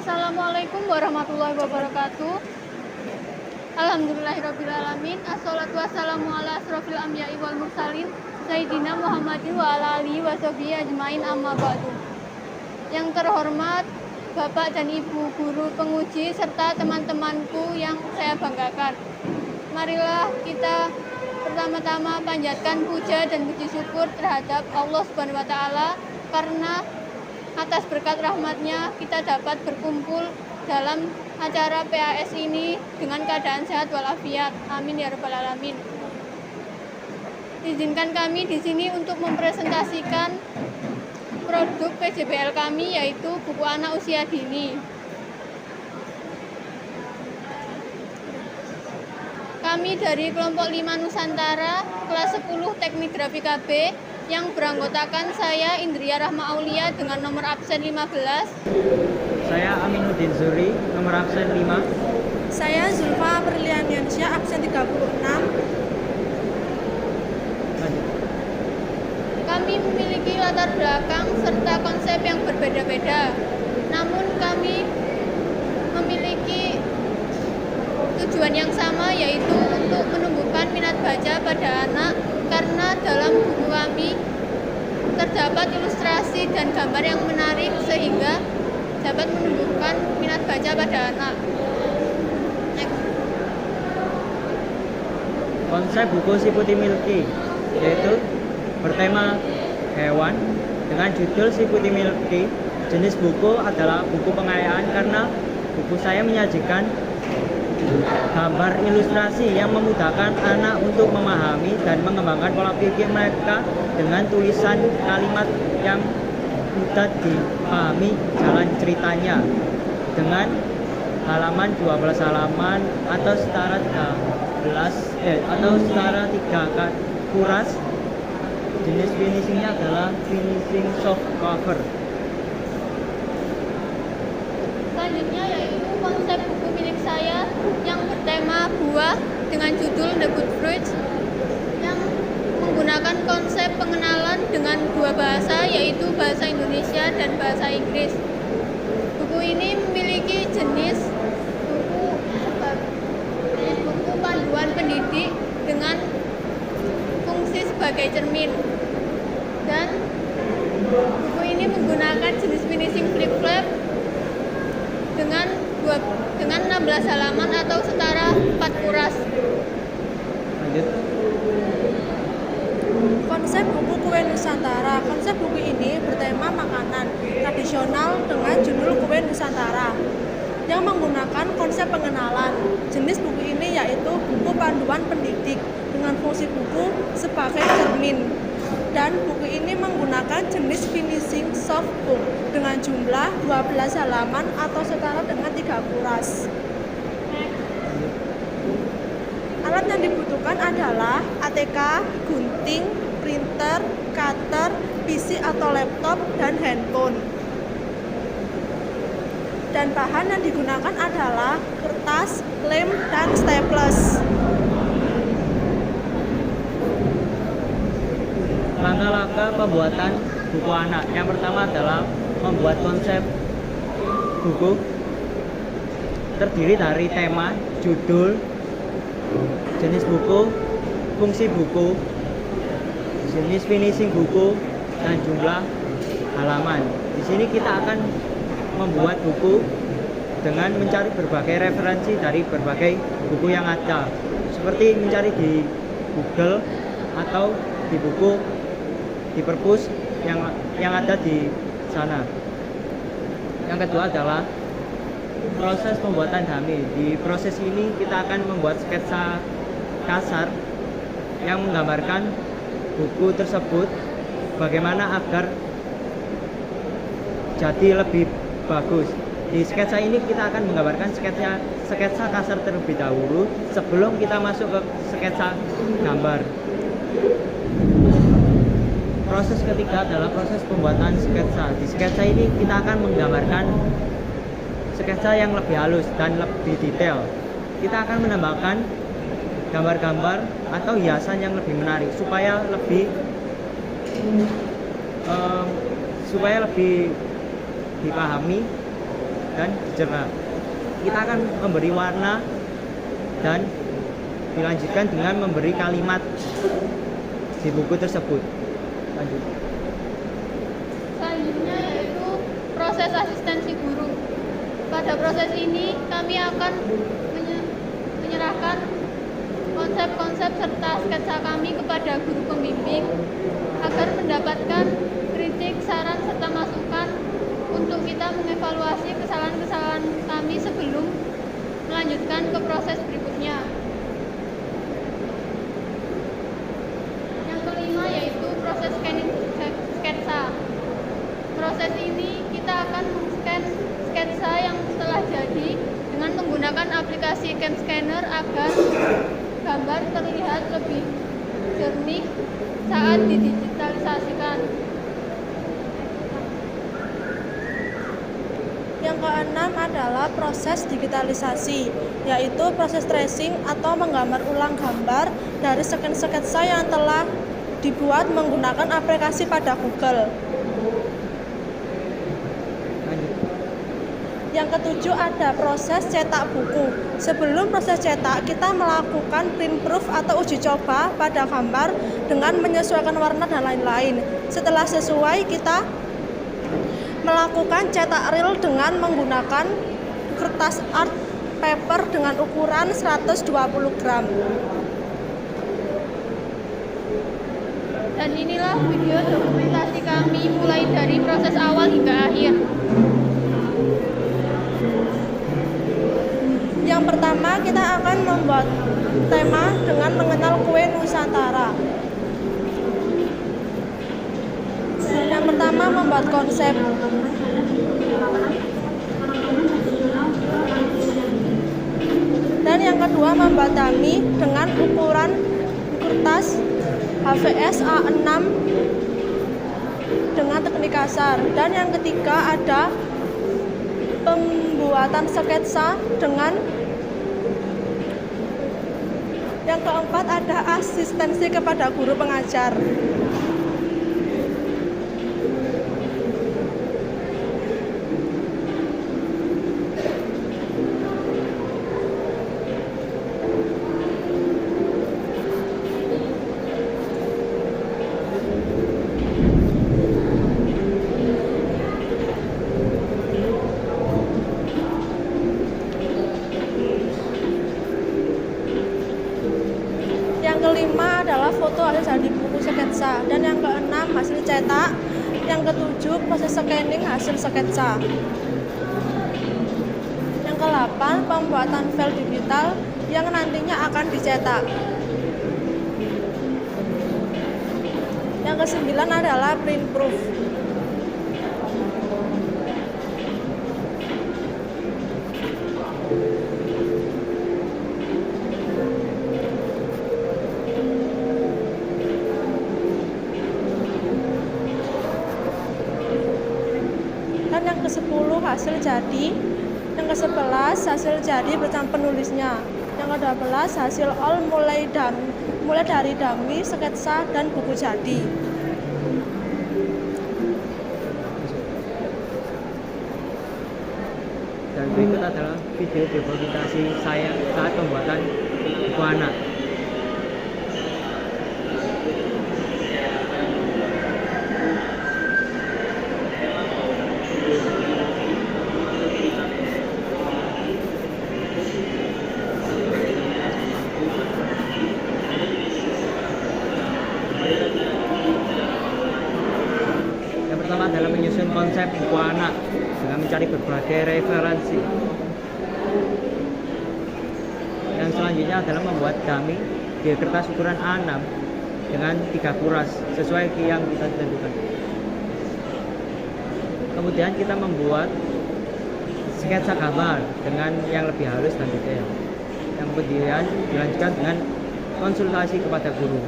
Assalamualaikum warahmatullahi wabarakatuh. Alhamdulillahirrabbilalamin. Assalatu wassalamu ala asrofil anbiya'i wal mursalin Sayyidina Muhammadin wa ala alihi wa sahbihi ajmain amma ba'du. Yang terhormat Bapak dan Ibu guru penguji serta teman-temanku yang saya banggakan. Marilah kita pertama-tama panjatkan puja dan puji syukur terhadap Allah Subhanahu wa taala karena atas berkat rahmatnya kita dapat berkumpul dalam acara PAS ini dengan keadaan sehat walafiat. Amin ya rabbal alamin. Izinkan kami di sini untuk mempresentasikan produk PJBL kami, yaitu buku anak usia dini. Kami dari kelompok 5 Nusantara kelas 10 Teknik Grafika B yang beranggotakan saya Indria Rahma Aulia dengan nomor absen 15. Saya Aminuddin Zuri, nomor absen 5. Saya Zulfa Perlianiansyah, absen 36. Kami memiliki latar belakang serta konsep yang berbeda-beda. Namun kami memiliki tujuan yang sama, yaitu untuk menumbuhkan minat baca pada anak, karena dalam buku kami terdapat ilustrasi dan gambar yang menarik sehingga dapat menumbuhkan minat baca pada anak. Konsep buku Si Putih Milky yaitu bertema hewan dengan judul Si Putih Milky. Jenis buku adalah buku pengayaan karena buku saya menyajikan gambar ilustrasi yang memudahkan anak untuk memahami dan mengembangkan pola pikir mereka dengan tulisan kalimat yang mudah dipahami jalan ceritanya dengan halaman 12 halaman atau setara 3 kuras. Jenis finishingnya adalah finishing soft cover. Selanjutnya yaitu konsep buku milik saya yang bertema buah dengan judul The Good Fruits, yang menggunakan konsep pengenalan dengan dua bahasa, yaitu bahasa Indonesia dan bahasa Inggris. Buku ini memiliki jenis buku panduan pendidik dengan fungsi sebagai cermin, dan buku ini menggunakan jenis finishing flip flap dengan 16 halaman atau setara 4 kuras. Lanjut. Konsep buku Kue Nusantara. Konsep buku ini bertema makanan tradisional dengan judul Kue Nusantara yang menggunakan konsep pengenalan. Jenis buku ini yaitu buku panduan pendidik dengan fungsi buku sebagai cermin. Dan buku ini menggunakan jenis finishing soft book dengan jumlah 12 halaman atau setara dengan 3 kuras. Alat yang dibutuhkan adalah ATK, gunting, printer, cutter, PC atau laptop, dan handphone. Dan bahan yang digunakan adalah kertas, lem, dan staples. Langkah-langkah pembuatan buku anak. Yang pertama adalah membuat konsep buku, terdiri dari tema, judul, jenis buku, fungsi buku, jenis finishing buku, dan jumlah halaman. Di sini kita akan membuat buku dengan mencari berbagai referensi dari berbagai buku yang ada, seperti mencari di Google atau di buku di perpus yang ada di sana. Yang kedua adalah proses pembuatan dummy. Di proses ini kita akan membuat sketsa kasar yang menggambarkan buku tersebut bagaimana agar jadi lebih bagus. Di sketsa ini kita akan menggambarkan sketsa kasar terlebih dahulu sebelum kita masuk ke sketsa gambar. Proses ketiga adalah proses pembuatan sketsa. Di sketsa ini kita akan menggambarkan sketsa yang lebih halus dan lebih detail. Kita akan menambahkan gambar-gambar atau hiasan yang lebih menarik supaya lebih dipahami dan dicerna. Kita akan memberi warna dan dilanjutkan dengan memberi kalimat di buku tersebut. Lanjut. Selanjutnya yaitu proses asistensi guru. Pada proses ini kami akan menyerahkan konsep-konsep serta sketsa kami kepada guru pembimbing agar mendapatkan kritik, saran, serta masukan untuk kita mengevaluasi kesalahan-kesalahan kami sebelum melanjutkan ke proses berikutnya. Yang kelima yaitu proses scanning sketsa. Proses ini kita akan men-scan sketsa yang telah jadi dengan menggunakan aplikasi Cam Scanner agar gambar terlihat lebih jernih saat didigitalisasikan. Yang keenam adalah proses digitalisasi, yaitu proses tracing atau menggambar ulang gambar dari scan sketsa yang telah dibuat menggunakan aplikasi pada Google. Yang ketujuh ada proses cetak buku. Sebelum proses cetak, kita melakukan print proof atau uji coba pada gambar dengan menyesuaikan warna dan lain-lain. Setelah sesuai, kita melakukan cetak real dengan menggunakan kertas art paper dengan ukuran 120 gram. Dan inilah video dokumentasi kami mulai dari proses awal hingga akhir. Yang pertama, kita akan membuat tema dengan mengenal kue Nusantara. Yang pertama, membuat konsep. Dan yang kedua, membuat dummy dengan ukuran kertas HVS A6 dengan teknik kasar. Dan yang ketiga ada pembuatan sketsa dengan. Yang keempat ada asistensi kepada guru pengajar. Yang kelima adalah foto hasil jadi buku sketsa, dan yang keenam hasil cetak, yang ketujuh proses scanning hasil sketsa, yang ke-8 pembuatan file digital yang nantinya akan dicetak, yang ke-9 adalah print proof. Dan yang ke-10 hasil jadi, yang ke-11 hasil jadi bersama penulisnya, yang ke-12 hasil all mulai dari dummy, sketsa, dan buku jadi. Dan berikut adalah video dokumentasi saya saat pembuatan buku anak. Yang pertama adalah menyusun konsep buku anak dengan mencari berbagai referensi. Yang selanjutnya adalah membuat dummy di kertas ukuran A6 dengan 3 kuras sesuai yang kita tentukan. Kemudian kita membuat sketsa gambar dengan yang lebih halus dan detail. Yang kemudian dilanjutkan dengan konsultasi kepada guru.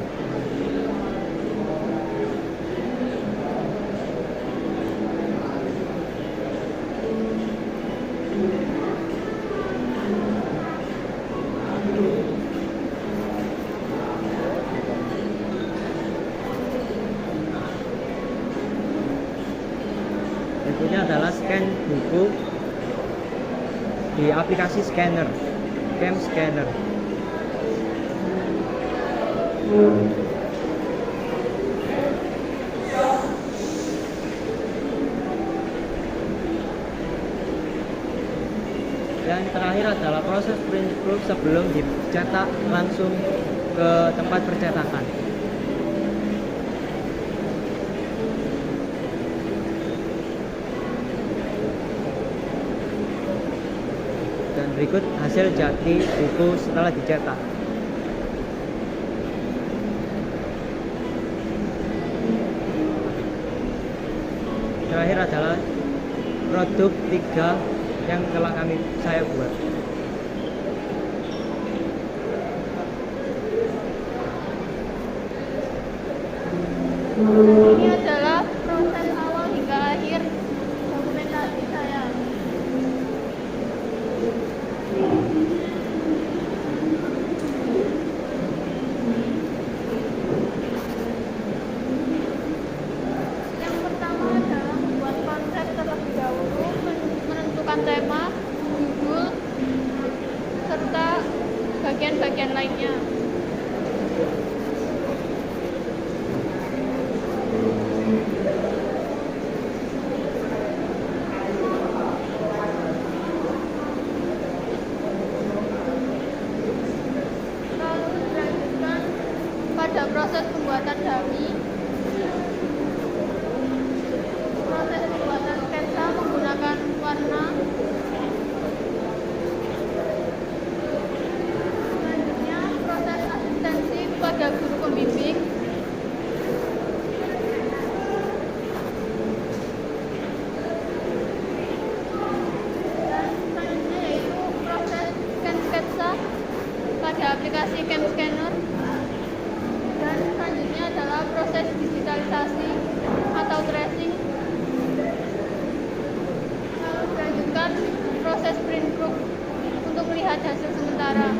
Berikutnya adalah scan buku di aplikasi scanner, cam scanner. Dan terakhir adalah proses print proof sebelum dicetak langsung ke tempat percetakan. Dan berikut hasil jadi buku setelah dicetak. Terakhir adalah produk 3 yang telah saya buat. Ini adalah proses awal hingga akhir dokumentasi saya. Yang pertama adalah membuat konsep terlebih dahulu, menentukan tema, judul, serta bagian-bagian lainnya. Lalu dilanjutkan pada proses pembuatan dummy. Proses pembuatan sketsa menggunakan warna. Selanjutnya proses asistensi pada guru pembimbing. Dan selanjutnya yaitu proses scan sketsa pada aplikasi cam scanner. Dan selanjutnya adalah proses digitalisasi atau tracing. Lalu dilanjutkan proses print proof untuk melihat hasil sementara.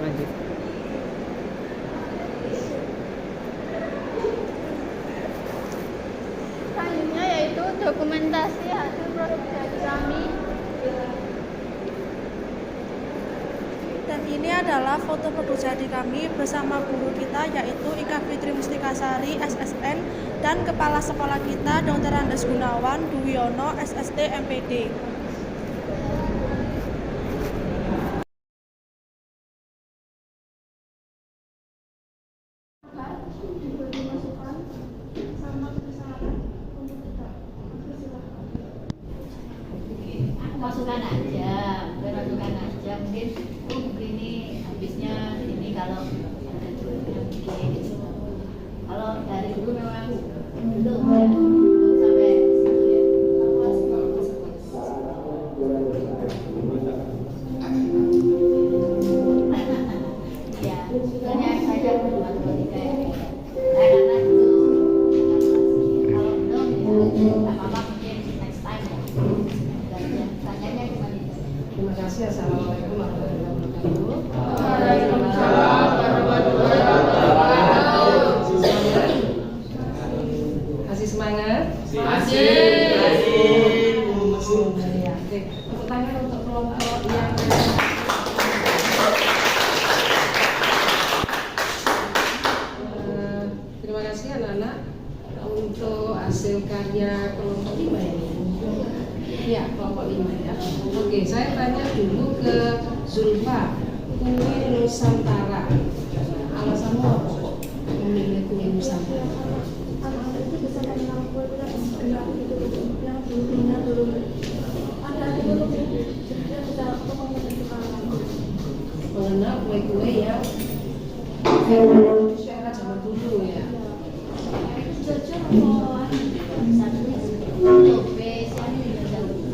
Lanjut. Selanjutnya yaitu dokumentasi hasil produk jadi kami. Dan ini adalah foto produk jadi kami bersama guru kita yaitu Ika Fitri Mustikasari SSN dan kepala sekolah kita Dr. Andes Gunawan Duwiono SST MPD. Masukan aja mungkin ini habisnya ini kalau ada duitnya gitu. Kalau dari dulu memang belum sampai situ ya. Ya, sebenarnya saya buat kayak karena itu kalau belum ya nggak apa-apa mungkin next time ya. Tanyanya cuma itu. Terima kasih. Assalamualaikum warahmatullahi wabarakatuh. Waalaikumsalam warahmatullahi wabarakatuh. Masih semangat? Masih. Oke, tepuk tangan untuk kelompok yang terima kasih anak-anak untuk hasil karya kelompok 5 ini. Ya, kelompok 5 ya. Oke, saya tanya dulu ke Zulfa, kue Nusantara. Alasanmu apa kok memilih kue Nusantara? Itu bisa mengenal kue yang dulunya belum ada dulu dia bisa Mengenal kue-kue yang era zaman dulu ya.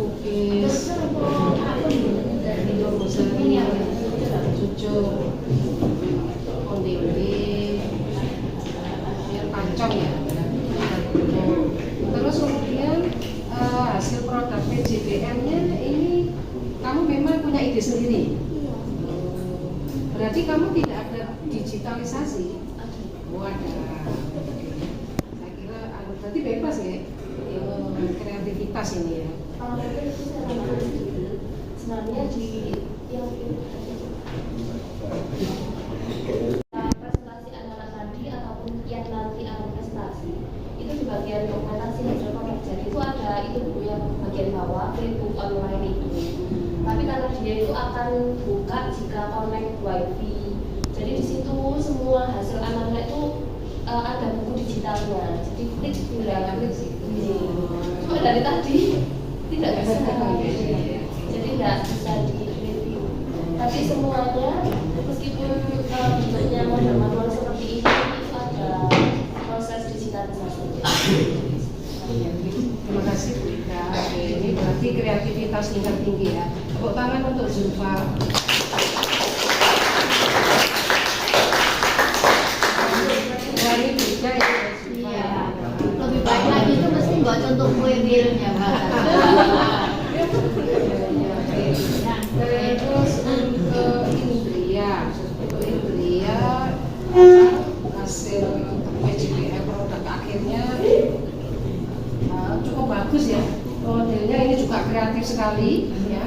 Kukis, Indosari, cucu, onde-onde, pancong ya. Terus kemudian hasil sendiri. Berarti kamu tidak ada digitalisasi? Oh ada. Saya kira berarti bebas ya, kreativitas ini ya. Kalau itu sebenarnya di yang presentasi anak-anak tadi ataupun yang nanti akan prestasi itu di bagian dokumentasi hasil pengerjaan itu ada itu buku yang bagian bawah flipbook online itu. Tapi karena dia itu akan buka jika connect wifi, jadi di situ semua hasil anak-anak itu ada buku digitalnya, jadi klik tinggal klik situ. Cuma dari tadi tidak bisa, jadi tidak bisa di review. Tapi semuanya meskipun bentuknya model-model seperti ini itu ada proses digitalisasi. Terima kasih Bu Ika. Ini berarti kreativitas tingkat tinggi ya. Tepuk tangan untuk Zulfa. Wah ini beda ya Zulfa. Iya. Lebih baik lagi itu mesti nggak contoh kue realnya Mbak. Terus untuk Indria hasil PJPL produk akhirnya cukup bagus ya. Modelnya ini juga kreatif sekali ya.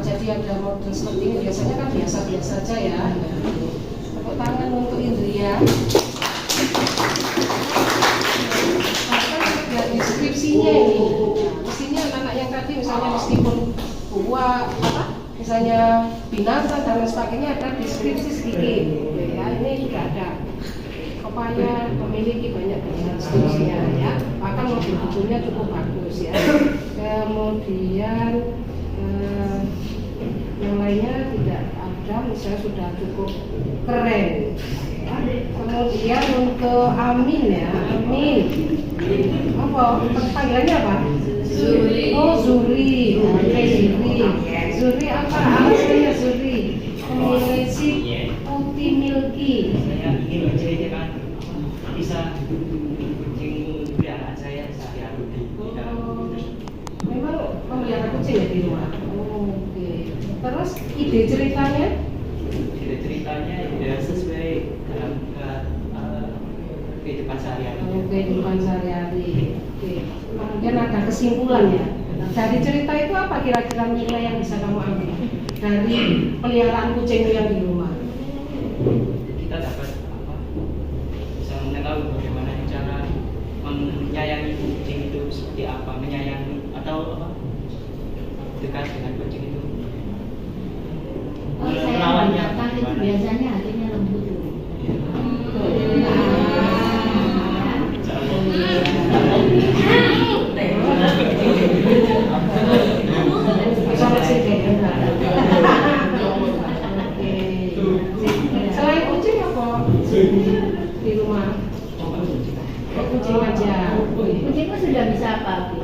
Jadi ada model seperti ini biasanya kan biasa-biasa saja ya. Tepuk tangan untuk Indria. Bahkan dari deskripsinya ini, mestinya anak-anak yang tadi misalnya meskipun buah misalnya binatang dan lain sebagainya ada deskripsi sedikit ya, ini tidak ada. Kopanya memiliki banyak deskripsinya ya, bahkan model bukunya cukup bagus ya. Kemudian yang lainnya tidak ada, misalnya sudah cukup keren ya. Kemudian untuk Amin ya, Amin apa panggilannya apa? Zuri. Oh Zuri, oke Zuri. Zuri apa? Alasannya Zuri memilih si putih milky. Saya ingin menceritakan bisa kucing peliharaan saya sehari-hari di dalam. Memang memelihara kucing ya di rumah. Oke. Terus ide ceritanya? Ide ceritanya ya sesuai dalam kehidupan sehari-hari. Kehidupan sehari-hari. Oke. Kemudian ada kesimpulan ya. Dari cerita itu apa kira-kira nilai yang bisa kamu ambil dari peliharaan kucing yang di rumah? Kita dapat bisa mengetahui bagaimana cara menyayangi kucing itu seperti apa, menyayangi atau dekat dengan kucing itu. Oh, saya mendatang itu biasanya hatinya lembut tuh. Selain kucing apa di rumah? Kucing aja. Kucingku sudah bisa apa?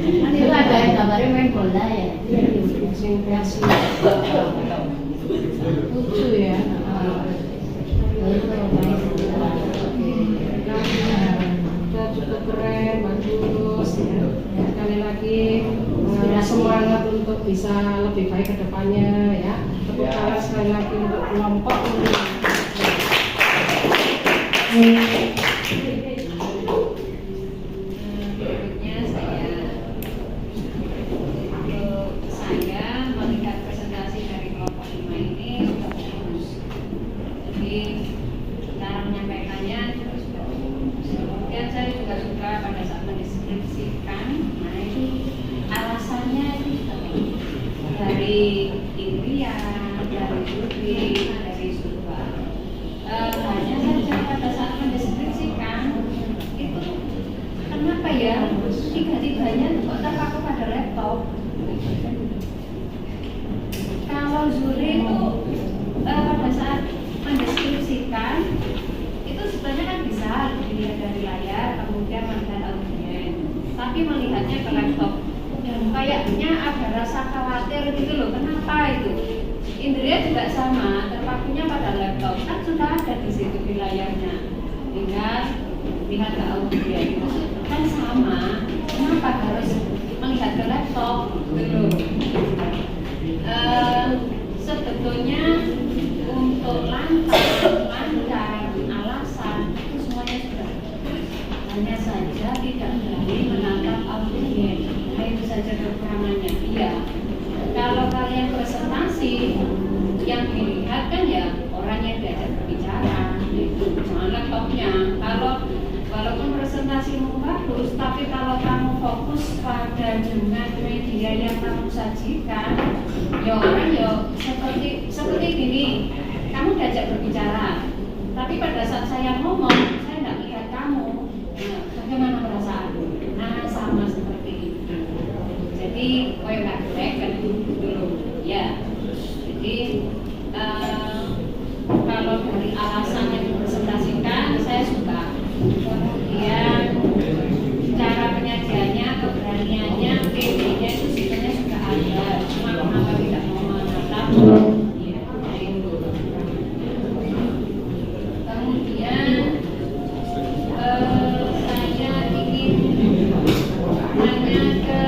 Kan itu ada yang gambarnya main bola ya. Kucing kreasi. Lucu ya. Sudah cukup keren, bagus ya. Sekali lagi semangat untuk bisa lebih baik ke depannya ya. Tepuk tangan sekali lagi untuk kelompok ini. Berikutnya saya melihat presentasi dari kelompok 5 ini bagus. Jadi cara menyampaikannya terus bagus. Kemudian saya juga suka pada saat mendeskripsikan, nah itu alasannya itu juga bagus. Dari Indria, dari Yudi, dari Zulfa. Hanya saja pada saat mendeskripsikan itu kenapa ya tiga-tiganya kok terpaku pada laptop. Kalau Zuri itu pada saat mendeskripsikan itu sebenarnya kan bisa dilihat dari layar kemudian melihat audien, tapi melihatnya ke laptop kayaknya ada rasa khawatir gitu loh. Kenapa itu? Indria juga sama, terpakunya pada laptop kan sudah ada di situ di layarnya, tinggal lihat ke audien. Kan yang sama, kenapa harus melihat ke laptop? Belum. Sebetulnya untuk lancar, alasan itu semuanya sudah. Hanya saja tidak berani menatap audien. Nah, itu saja kekurangannya. Iya. Kalau kalian presentasi, yang dilihat kan ya orang yang diajak berbicara, itu jangan laptopnya. Walaupun presentasimu bagus, tapi kalau kamu fokus pada dengan media yang kamu sajikan, ya orang ya seperti gini, kamu diajak berbicara, tapi pada saat saya ngomong, saya tidak lihat kamu. Nah, bagaimana perasaanmu? Nah, sama seperti itu. Jadi, nggak jelek kan dulu, ya. Jadi kalau dari alasan yang dipresentasikan, saya suka. Kemudian cara penyajiannya, keberaniannya, PD-nya itu sebenarnya sudah ada. Cuma kenapa tidak mau menatap? Ya, itu. Kemudian saya ingin nanya ke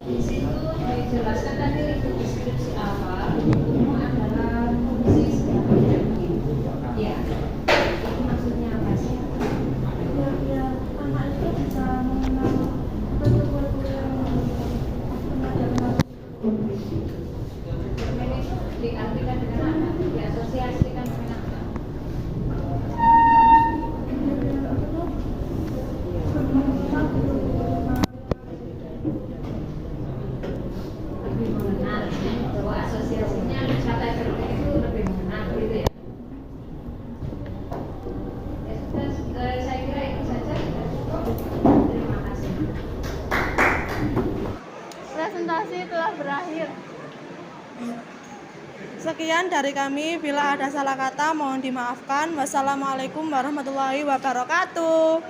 di situ dijelaskan tadi itu deskripsi awal umum adalah fungsi sebagai ya itu maksudnya apa sih? Ya, anak itu bisa mengenal betul-betul yang pengajaran. Cermin itu diartikan dengan apa? Diasosiasikan dengan apa? Lebih mengenal, bahwa asosiasinya wisata ekonomi itu lebih mengenal gitu ya. Ya sudah, saya kira itu saja sudah cukup. Terima kasih. Presentasi telah berakhir. Sekian dari kami, bila ada salah kata mohon dimaafkan. Wassalamualaikum warahmatullahi wabarakatuh.